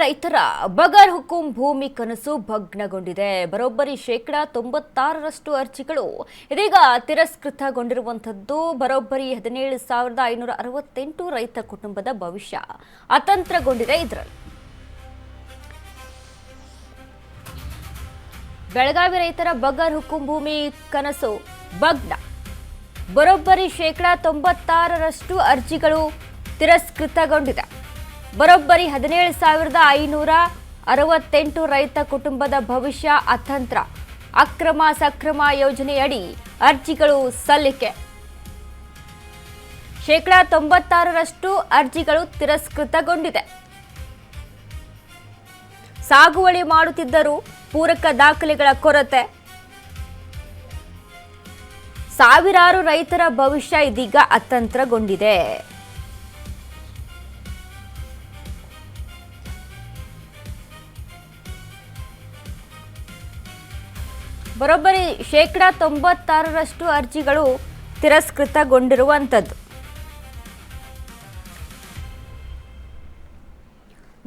ರೈತರ ಬಗರ್ ಹುಕುಂ ಭೂಮಿ ಕನಸು ಭಗ್ನಗೊಂಡಿದೆ. ಬರೋಬ್ಬರಿ 96% ಅರ್ಜಿಗಳು ಇದೀಗ ತಿರಸ್ಕೃತಗೊಂಡಿರುವಂತದ್ದು. ಬರೋಬ್ಬರಿ 17,568 ರೈತ ಕುಟುಂಬದ ಭವಿಷ್ಯ ಅತಂತ್ರಗೊಂಡಿದೆ. ಇದರಲ್ಲಿ ಬೆಳಗಾವಿ ರೈತರ ಬಗರ್ ಹುಕುಂ ಭೂಮಿ ಕನಸು ಭಗ್ನ. ಬರೋಬ್ಬರಿ 96% ಅರ್ಜಿಗಳು ತಿರಸ್ಕೃತಗೊಂಡಿದೆ. ಬರೋಬ್ಬರಿ 17,568 ರೈತ ಕುಟುಂಬದ ಭವಿಷ್ಯ ಅತಂತ್ರ. ಅಕ್ರಮ ಸಕ್ರಮ ಯೋಜನೆಯಡಿ ಅರ್ಜಿಗಳು ಸಲ್ಲಿಕೆ. 96% ಅರ್ಜಿಗಳು ತಿರಸ್ಕೃತಗೊಂಡಿದೆ. ಸಾಗುವಳಿ ಮಾಡುತ್ತಿದ್ದರೂ ಪೂರಕ ದಾಖಲೆಗಳ ಕೊರತೆ. ಸಾವಿರಾರು ರೈತರ ಭವಿಷ್ಯ ಇದೀಗ ಅತಂತ್ರಗೊಂಡಿದೆ. ಬರೋಬ್ಬರಿ 96% ಅರ್ಜಿಗಳು ತಿರಸ್ಕೃತಗೊಂಡಿರುವಂಥದ್ದು.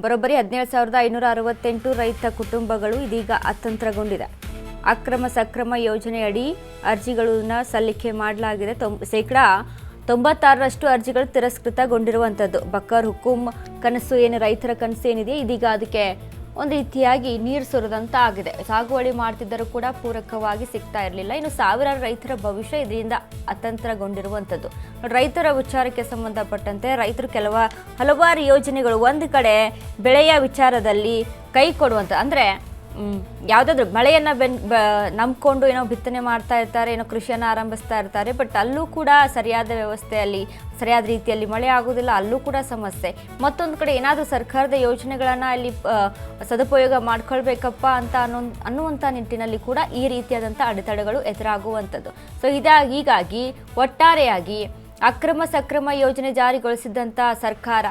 ಬರೋಬ್ಬರಿ 17,568 ರೈತ ಕುಟುಂಬಗಳು ಇದೀಗ ಅತಂತ್ರಗೊಂಡಿದೆ. ಅಕ್ರಮ ಸಕ್ರಮ ಯೋಜನೆಯಡಿ ಅರ್ಜಿಗಳನ್ನ ಸಲ್ಲಿಕೆ ಮಾಡಲಾಗಿದೆ. 96% ಅರ್ಜಿಗಳು ತಿರಸ್ಕೃತಗೊಂಡಿರುವಂಥದ್ದು. ಬಕರ್ ಹುಕುಂ ಕನಸು ಏನು ರೈತರ ಕನಸು ಏನಿದೆ ಇದೀಗ ಅದಕ್ಕೆ ಒಂದು ರೀತಿಯಾಗಿ ನೀರು ಸುರಿದಂತ ಆಗಿದೆ. ಸಾಗುವಳಿ ಮಾಡ್ತಿದ್ದರೂ ಕೂಡ ಪೂರಕವಾಗಿ ಸಿಗ್ತಾ ಇರಲಿಲ್ಲ. ಇನ್ನು ಸಾವಿರಾರು ರೈತರ ಭವಿಷ್ಯ ಇದರಿಂದ ಅತಂತ್ರಗೊಂಡಿರುವಂಥದ್ದು. ರೈತರ ವಿಚಾರಕ್ಕೆ ಸಂಬಂಧಪಟ್ಟಂತೆ ರೈತರು ಹಲವಾರು ಯೋಜನೆಗಳು ಒಂದು ಕಡೆ ಬೆಳೆಯ ವಿಚಾರದಲ್ಲಿ ಕೈ ಕೊಡುವಂಥ ಅಂದರೆ ಯಾವುದಾದ್ರೂ ಮಳೆಯನ್ನು ನಂಬಿಕೊಂಡು ಏನೋ ಬಿತ್ತನೆ ಮಾಡ್ತಾ ಇರ್ತಾರೆ, ಏನೋ ಕೃಷಿಯನ್ನು ಆರಂಭಿಸ್ತಾ ಇರ್ತಾರೆ. ಬಟ್ ಅಲ್ಲೂ ಕೂಡ ಸರಿಯಾದ ವ್ಯವಸ್ಥೆಯಲ್ಲಿ ಸರಿಯಾದ ರೀತಿಯಲ್ಲಿ ಮಳೆ ಆಗೋದಿಲ್ಲ, ಅಲ್ಲೂ ಕೂಡ ಸಮಸ್ಯೆ. ಮತ್ತೊಂದು ಕಡೆ ಏನಾದರೂ ಸರ್ಕಾರದ ಯೋಜನೆಗಳನ್ನು ಅಲ್ಲಿ ಸದುಪಯೋಗ ಮಾಡ್ಕೊಳ್ಬೇಕಪ್ಪ ಅಂತ ಅನ್ನುವಂಥ ನಿಟ್ಟಿನಲ್ಲಿ ಕೂಡ ಈ ರೀತಿಯಾದಂಥ ಅಡೆತಡೆಗಳು ಎದುರಾಗುವಂಥದ್ದು. ಸೊ ಹೀಗಾಗಿ ಒಟ್ಟಾರೆಯಾಗಿ ಅಕ್ರಮ ಸಕ್ರಮ ಯೋಜನೆ ಜಾರಿಗೊಳಿಸಿದಂಥ ಸರ್ಕಾರ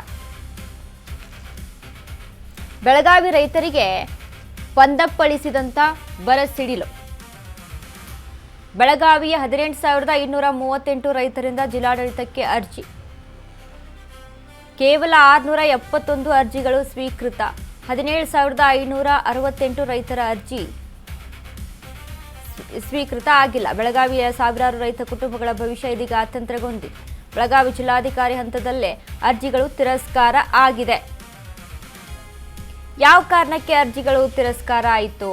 ಬೆಳಗಾವಿ ರೈತರಿಗೆ ಪಂದಪ್ಪಳಿಸಿದಂಥ ಬರಸಿಡಿಲು. ಬೆಳಗಾವಿಯ 18,538 ರೈತರಿಂದ ಜಿಲ್ಲಾಡಳಿತಕ್ಕೆ ಅರ್ಜಿ. ಕೇವಲ 671 ಅರ್ಜಿಗಳು ಸ್ವೀಕೃತ. 17,568 ರೈತರ ಅರ್ಜಿ ಸ್ವೀಕೃತ ಆಗಿಲ್ಲ. ಬೆಳಗಾವಿಯ ಸಾವಿರಾರು ರೈತ ಕುಟುಂಬಗಳ ಭವಿಷ್ಯ ಇದೀಗ ಅತಂತ್ರಗೊಂಡಿದೆ. ಬೆಳಗಾವಿ ಜಿಲ್ಲಾಧಿಕಾರಿ ಹಂತದಲ್ಲೇ ಅರ್ಜಿಗಳು ತಿರಸ್ಕಾರ ಆಗಿದೆ. ಯಾವ ಕಾರಣಕ್ಕೆ ಅರ್ಜಿಗಳು ತಿರಸ್ಕಾರ ಆಯಿತು?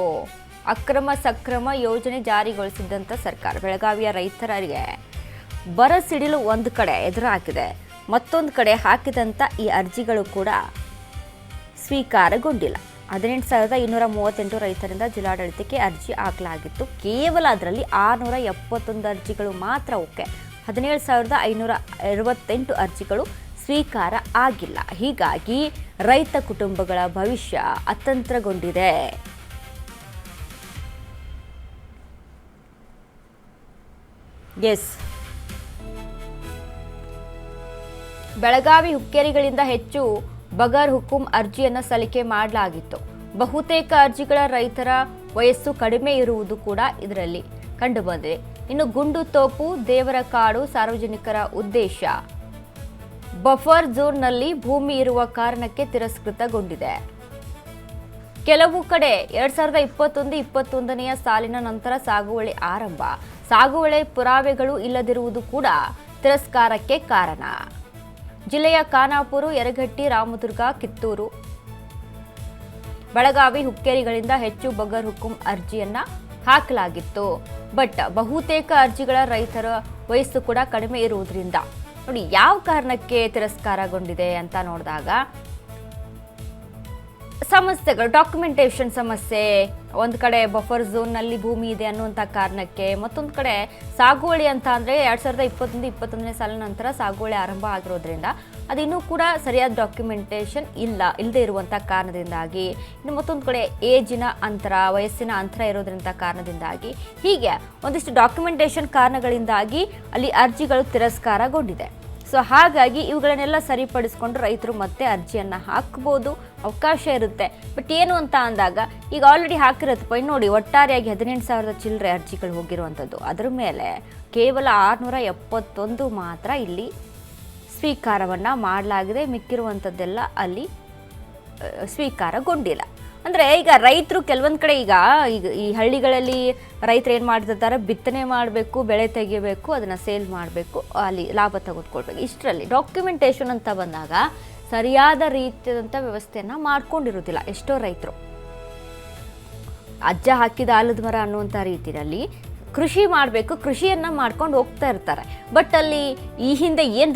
ಅಕ್ರಮ ಸಕ್ರಮ ಯೋಜನೆ ಜಾರಿಗೊಳಿಸಿದ್ದಂಥ ಸರ್ಕಾರ ಬೆಳಗಾವಿಯ ರೈತರಿಗೆ ಬರಸಿಡಿಲು ಒಂದು ಕಡೆ ಎದುರಾಗಿದೆ. ಮತ್ತೊಂದು ಕಡೆ ಹಾಕಿದಂಥ ಈ ಅರ್ಜಿಗಳು ಕೂಡ ಸ್ವೀಕಾರಗೊಂಡಿಲ್ಲ. 18,238 ರೈತರಿಂದ ಜಿಲ್ಲಾಡಳಿತಕ್ಕೆ ಅರ್ಜಿ ಹಾಕಲಾಗಿತ್ತು. ಕೇವಲ ಅದರಲ್ಲಿ 671 ಅರ್ಜಿಗಳು ಮಾತ್ರ ಓಕೆ. 17,568 ಅರ್ಜಿಗಳು ಸ್ವೀಕಾರ ಆಗಿಲ್ಲ. ಹೀಗಾಗಿ ರೈತ ಕುಟುಂಬಗಳ ಭವಿಷ್ಯ ಅತಂತ್ರಗೊಂಡಿದೆ. ಬೆಳಗಾವಿ ಹುಕ್ಕೇರಿಗಳಿಂದ ಹೆಚ್ಚು ಬಗರ್ ಹುಕುಂ ಅರ್ಜಿಯನ್ನು ಸಲ್ಲಿಕೆ ಮಾಡಲಾಗಿತ್ತು. ಬಹುತೇಕ ಅರ್ಜಿಗಳ ರೈತರ ವಯಸ್ಸು ಕಡಿಮೆ ಇರುವುದು ಕೂಡ ಇದರಲ್ಲಿ ಕಂಡುಬಂದಿದೆ. ಇನ್ನು ಗುಂಡು ತೋಪು ದೇವರ ಕಾಡು ಸಾರ್ವಜನಿಕರ ಉದ್ದೇಶ ಬಫರ್ ಝೋನ್ನಲ್ಲಿ ಭೂಮಿ ಇರುವ ಕಾರಣಕ್ಕೆ ತಿರಸ್ಕೃತಗೊಂಡಿದೆ. ಕೆಲವು ಕಡೆ 2021-21ನೇ ಸಾಲಿನ ನಂತರ ಸಾಗುವಳಿ ಆರಂಭ. ಸಾಗುವಳಿ ಪುರಾವೆಗಳು ಇಲ್ಲದಿರುವುದು ಕೂಡ ತಿರಸ್ಕಾರಕ್ಕೆ ಕಾರಣ. ಜಿಲ್ಲೆಯ ಖಾನಾಪುರ, ಯರಗಟ್ಟಿ, ರಾಮದುರ್ಗ, ಕಿತ್ತೂರು, ಬೆಳಗಾವಿ ಹುಕ್ಕೇರಿಗಳಿಂದ ಹೆಚ್ಚು ಬಗರ್ ಹುಕುಂ ಅರ್ಜಿಯನ್ನ ಹಾಕಲಾಗಿತ್ತು. ಬಟ್ ಬಹುತೇಕ ಅರ್ಜಿಗಳ ರೈತರ ವಯಸ್ಸು ಕೂಡ ಕಡಿಮೆ ಇರುವುದರಿಂದ ನೋಡಿ ಯಾವ ಕಾರಣಕ್ಕೆ ತಿರಸ್ಕಾರಗೊಂಡಿದೆ ಅಂತ ನೋಡಿದಾಗ ಸಮಸ್ಯೆಗಳು, ಡಾಕ್ಯುಮೆಂಟೇಷನ್ ಸಮಸ್ಯೆ, ಒಂದು ಕಡೆ ಬಫರ್ ಝೋನ್ನಲ್ಲಿ ಭೂಮಿ ಇದೆ ಅನ್ನುವಂಥ ಕಾರಣಕ್ಕೆ, ಮತ್ತೊಂದು ಕಡೆ ಸಾಗುವಳಿ ಅಂತ ಅಂದರೆ 2021-21ನೇ ಸಾಲಿನ ನಂತರ ಸಾಗುವಳಿ ಆರಂಭ ಆಗಿರೋದ್ರಿಂದ ಅದಿನ್ನೂ ಕೂಡ ಸರಿಯಾದ ಡಾಕ್ಯುಮೆಂಟೇಷನ್ ಇಲ್ಲದೆ ಇರುವಂಥ ಕಾರಣದಿಂದಾಗಿ, ಇನ್ನು ಮತ್ತೊಂದು ಕಡೆ ಏಜಿನ ಅಂತರ, ವಯಸ್ಸಿನ ಅಂತರ ಇರೋದ್ರಿಂದ ಕಾರಣದಿಂದಾಗಿ, ಹೀಗೆ ಒಂದಿಷ್ಟು ಡಾಕ್ಯುಮೆಂಟೇಷನ್ ಕಾರಣಗಳಿಂದಾಗಿ ಅಲ್ಲಿ ಅರ್ಜಿಗಳು ತಿರಸ್ಕಾರಗೊಂಡಿದೆ. ಸೊ ಹಾಗಾಗಿ ಇವುಗಳನ್ನೆಲ್ಲ ಸರಿಪಡಿಸ್ಕೊಂಡು ರೈತರು ಮತ್ತೆ ಅರ್ಜಿಯನ್ನು ಹಾಕ್ಬೋದು, ಅವಕಾಶ ಇರುತ್ತೆ. ಬಟ್ ಏನು ಅಂತ ಅಂದಾಗ ಈಗ ಆಲ್ರೆಡಿ ಹಾಕಿರುತ್ತೆ ನೋಡಿ, ಒಟ್ಟಾರೆಯಾಗಿ 18,000 ಚಿಲ್ಲರೆ ಅರ್ಜಿಗಳು ಹೋಗಿರುವಂಥದ್ದು. ಅದರ ಮೇಲೆ ಕೇವಲ 671 ಮಾತ್ರ ಇಲ್ಲಿ ಸ್ವೀಕಾರವನ್ನು ಮಾಡಲಾಗಿದೆ. ಮಿಕ್ಕಿರುವಂಥದ್ದೆಲ್ಲ ಅಲ್ಲಿ ಸ್ವೀಕಾರಗೊಂಡಿಲ್ಲ. ಅಂದರೆ ಈಗ ರೈತರು ಕೆಲವೊಂದು ಕಡೆ ಈಗ ಈಗ ಈ ಹಳ್ಳಿಗಳಲ್ಲಿ ರೈತರು ಏನು ಮಾಡ್ತಿರ್ತಾರೆ, ಬಿತ್ತನೆ ಮಾಡಬೇಕು, ಬೆಳೆ ತೆಗಿಬೇಕು, ಅದನ್ನು ಸೇಲ್ ಮಾಡಬೇಕು, ಅಲ್ಲಿ ಲಾಭ ತೆಗೆದುಕೊಳ್ಬೇಕು. ಇಷ್ಟರಲ್ಲಿ ಡಾಕ್ಯುಮೆಂಟೇಷನ್ ಅಂತ ಬಂದಾಗ ಸರಿಯಾದ ರೀತಿಯಾದಂಥ ವ್ಯವಸ್ಥೆಯನ್ನು ಮಾಡ್ಕೊಂಡಿರೋದಿಲ್ಲ ಎಷ್ಟೋ ರೈತರು. ಅಜ್ಜ ಹಾಕಿದ ಆಲದ ಮರ ಅನ್ನುವಂಥ ರೀತಿಯಲ್ಲಿ ಕೃಷಿ ಮಾಡಬೇಕು, ಕೃಷಿಯನ್ನು ಮಾಡ್ಕೊಂಡು ಹೋಗ್ತಾ ಇರ್ತಾರೆ. ಬಟ್ ಅಲ್ಲಿ ಈ ಹಿಂದೆ ಏನು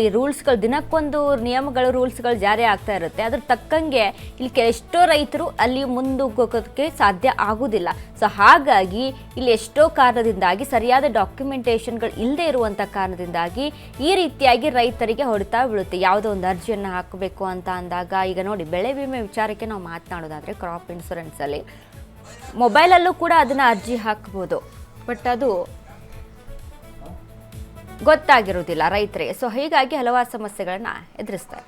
ಈ ರೂಲ್ಸ್ಗಳು ದಿನಕ್ಕೊಂದು ನಿಯಮಗಳು ರೂಲ್ಸ್ಗಳು ಜಾರಿ ಆಗ್ತಾ ಇರುತ್ತೆ. ಅದ್ರ ತಕ್ಕಂಗೆ ಇಲ್ಲಿ ಎಷ್ಟೋ ರೈತರು ಅಲ್ಲಿ ಮುಂದೋಗೋದಕ್ಕೆ ಸಾಧ್ಯ ಆಗೋದಿಲ್ಲ. ಸೊ ಹಾಗಾಗಿ ಇಲ್ಲಿ ಎಷ್ಟೋ ಕಾರಣದಿಂದಾಗಿ ಸರಿಯಾದ ಡಾಕ್ಯುಮೆಂಟೇಷನ್ಗಳು ಇಲ್ಲದೆ ಇರುವಂಥ ಕಾರಣದಿಂದಾಗಿ ಈ ರೀತಿಯಾಗಿ ರೈತರಿಗೆ ಹೊಡೆತ ಬೀಳುತ್ತೆ. ಯಾವುದೋ ಒಂದು ಅರ್ಜಿಯನ್ನು ಹಾಕಬೇಕು ಅಂತ ಅಂದಾಗ, ಈಗ ನೋಡಿ ಬೆಳೆ ವಿಮೆ ವಿಚಾರಕ್ಕೆ ನಾವು ಮಾತನಾಡೋದಾದರೆ ಕ್ರಾಪ್ ಇನ್ಶೂರೆನ್ಸಲ್ಲಿ ಮೊಬೈಲಲ್ಲೂ ಕೂಡ ಅದನ್ನು ಅರ್ಜಿ ಹಾಕ್ಬೋದು, ಬಟ್ ಅದು ಗೊತ್ತಾಗಿರೋದಿಲ್ಲ ರೈತರಿಗೆ. ಸೊ ಹೀಗಾಗಿ ಹಲವಾರು ಸಮಸ್ಯೆಗಳನ್ನ ಎದುರಿಸ್ತಾರೆ.